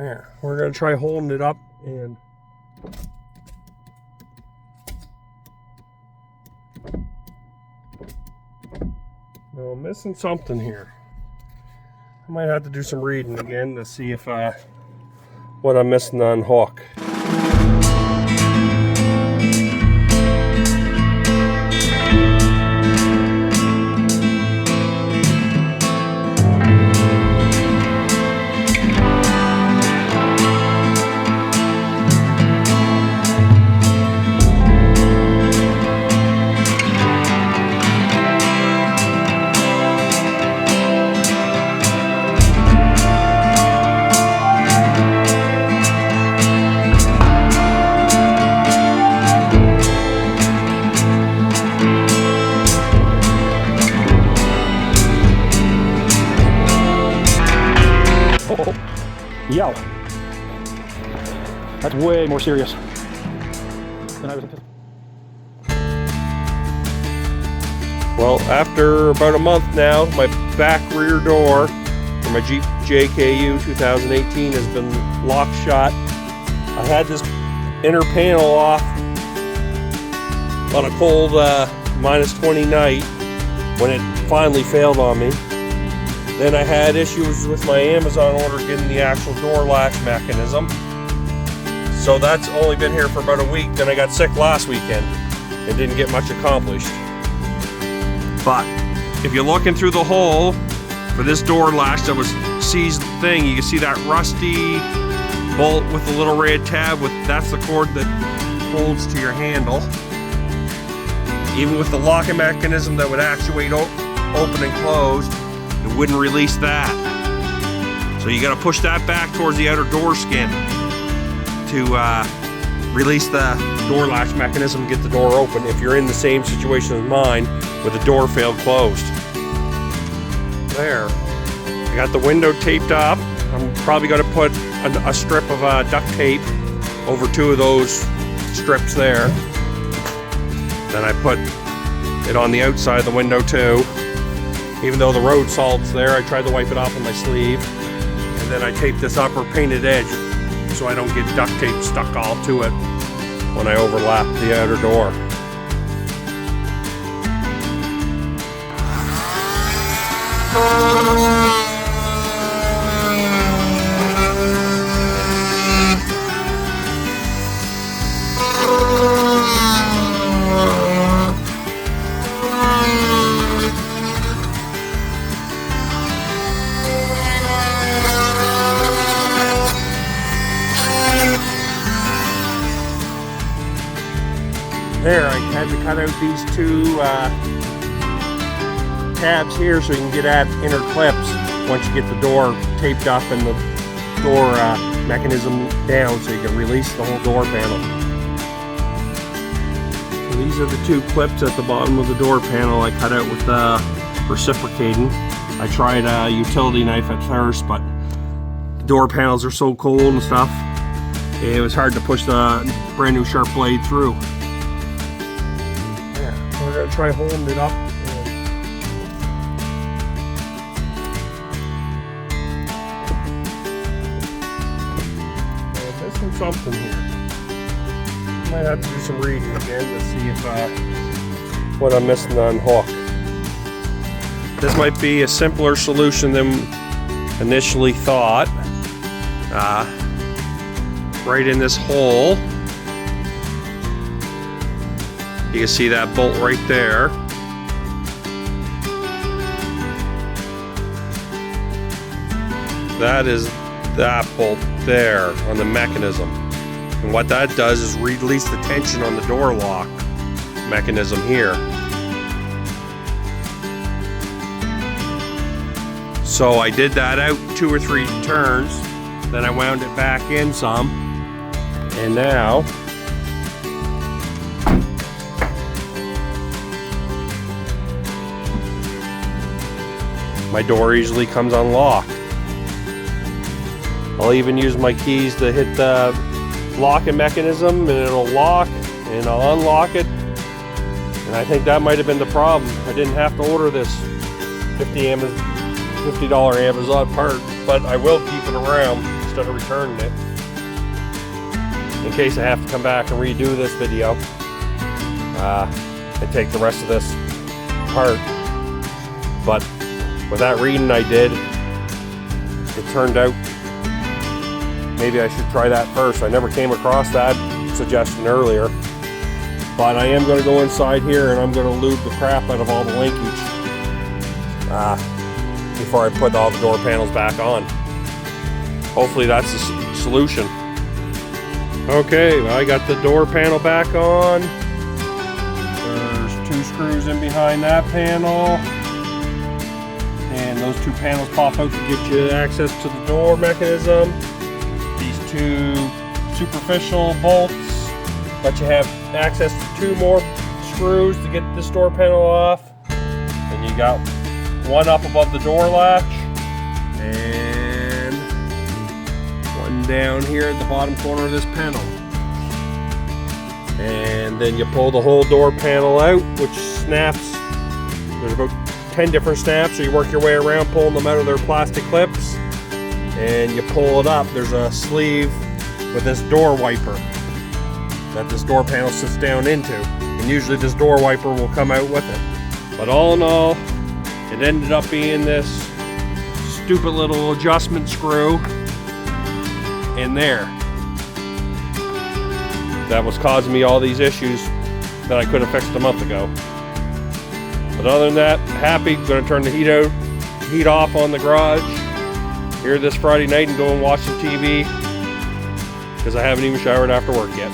There, we're gonna try holding it up and no, I'm missing something here. I might have to do some reading again to see if what I'm missing on hook. Yo, that's way more serious than I was anticipating. Well, after about a month now, my back rear door for my Jeep JKU 2018 has been locked shut. I had this inner panel off on a cold -20 night when it finally failed on me. Then I had issues with my Amazon order getting the actual door latch mechanism. So that's only been here for about a week. Then I got sick last weekend and didn't get much accomplished. But if you're looking through the hole for this door latch that was seized thing, you can see that rusty bolt with the little red tab. That's the cord that holds to your handle. Even with the locking mechanism that would actuate open and close, it wouldn't release that. So you got to push that back towards the outer door skin to release the door latch mechanism and get the door open if you're in the same situation as mine where the door failed closed. There. I got the window taped up. I'm probably going to put a strip of duct tape over two of those strips there. Then I put it on the outside of the window too. Even though the road salt's there, I tried to wipe it off with my sleeve. And then I tape this upper painted edge so I don't get duct tape stuck all to it when I overlap the outer door. There, I had to cut out these two tabs here so you can get at inner clips once you get the door taped up and the door mechanism down so you can release the whole door panel. So these are the two clips at the bottom of the door panel I cut out with reciprocating. I tried a utility knife at first, but the door panels are so cold and stuff, it was hard to push the brand new sharp blade through. We're going to try holding it up. I'm missing something here. Might have to do some reading again to see if what I'm missing on hook. This might be a simpler solution than initially thought. Right in this hole. You can see that bolt right there. That is that bolt there on the mechanism. And what that does is release the tension on the door lock mechanism here. So I did that out 2 or 3 turns, then I wound it back in some, and now my door easily comes unlocked. I'll even use my keys to hit the locking mechanism and it'll lock, and I'll unlock it. And I think that might have been the problem. I didn't have to order this $50 Amazon part, but I will keep it around instead of returning it, in case I have to come back and redo this video and take the rest of this apart. But with that reading I did, it turned out maybe I should try that first. I never came across that suggestion earlier. But I am going to go inside here and I'm going to lube the crap out of all the linkage before I put all the door panels back on. Hopefully that's the solution. Okay, I got the door panel back on. There's 2 screws in behind that panel. And those 2 panels pop out to get you access to the door mechanism. These 2 superficial bolts let you have access to 2 more screws to get this door panel off. And you got 1 up above the door latch and 1 down here at the bottom corner of this panel. And then you pull the whole door panel out, which snaps. There's about 10 different snaps, so you work your way around pulling them out of their plastic clips. And you pull it up. There's a sleeve with this door wiper that this door panel sits down into, and usually this door wiper will come out with it. But all in all, it ended up being this stupid little adjustment screw in there that was causing me all these issues that I could have fixed a month ago. But other than that, happy. Gonna turn the heat off on the garage here this Friday night and go and watch some TV because I haven't even showered after work yet.